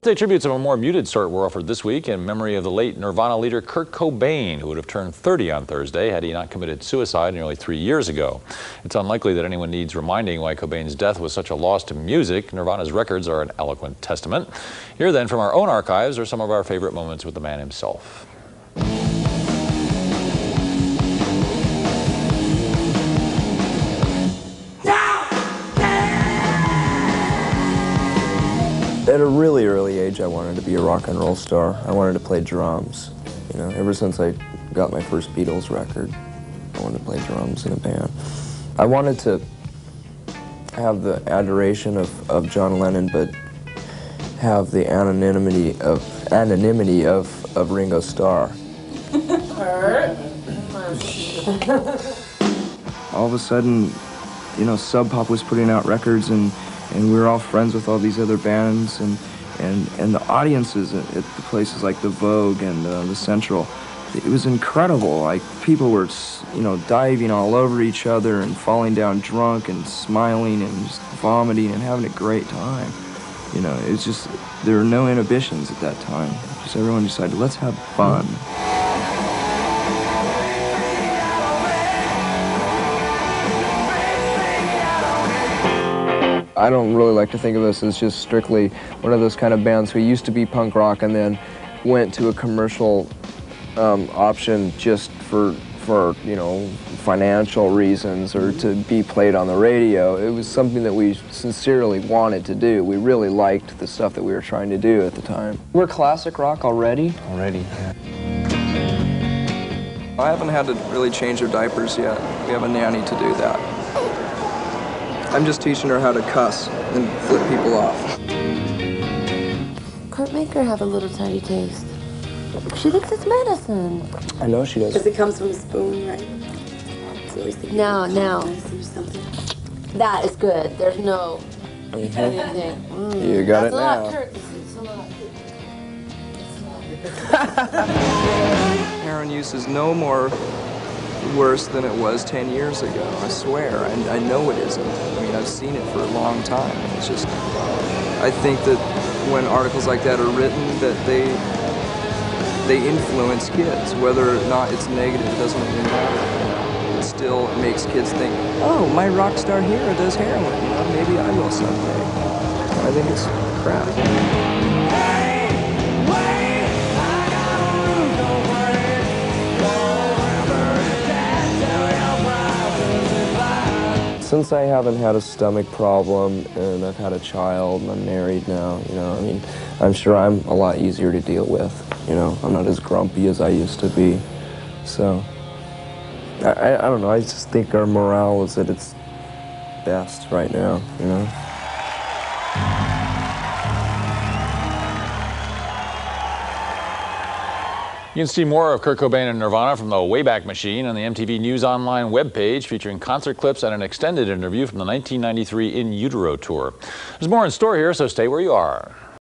Birthday tributes of a more muted sort were offered this week in memory of the late Nirvana leader Kurt Cobain, who would have turned 30 on Thursday had he not committed suicide nearly 3 years ago. It's unlikely that anyone needs reminding why Cobain's death was such a loss to music. Nirvana's records are an eloquent testament. Here then, from our own archives, are some of our favorite moments with the man himself. At a really early age, I wanted to be a rock and roll star. I wanted to play drums. You know, ever since I got my first Beatles record, I wanted to play drums in a band. I wanted to have the adoration of John Lennon, but have the anonymity of Ringo Starr. All of a sudden, you know, Sub Pop was putting out records, and we were all friends with all these other bands, and the audiences at the places like the Vogue and the Central, it was incredible. Like, people were, you know, diving all over each other and falling down drunk and smiling and just vomiting and having a great time. You know, it was just, there were no inhibitions at that time. Just everyone decided, let's have fun. I don't really like to think of us as just strictly one of those kind of bands who used to be punk rock and then went to a commercial option just for you know, financial reasons or to be played on the radio. It was something that we sincerely wanted to do. We really liked the stuff that we were trying to do at the time. We're classic rock already. Yeah. I haven't had to really change her diapers yet. We have a nanny to do that. I'm just teaching her how to cuss and flip people off. Kurt, make her have a little tiny taste. She thinks it's medicine. I know she does. Because it comes from a spoon, right? Now. Something. That is good. There's no anything. You got it now. That's a lot, Kurt. It's a lot. Heroin use is no more worse than it was 10 years ago. I swear. I know it isn't. I mean, I've seen it for a long time. It's just, I think that when articles like that are written, that they influence kids. Whether or not it's negative, it doesn't really matter. It still makes kids think, oh, my rock star hero does heroin. You know, maybe I will someday. I think it's crap. Since I haven't had a stomach problem and I've had a child and I'm married now, you know, I mean, I'm sure I'm a lot easier to deal with, you know. I'm not as grumpy as I used to be. So, I don't know, I just think our morale is at its best right now, you know. You can see more of Kurt Cobain and Nirvana from the Wayback Machine on the MTV News Online webpage, featuring concert clips and an extended interview from the 1993 In Utero tour. There's more in store here, so stay where you are.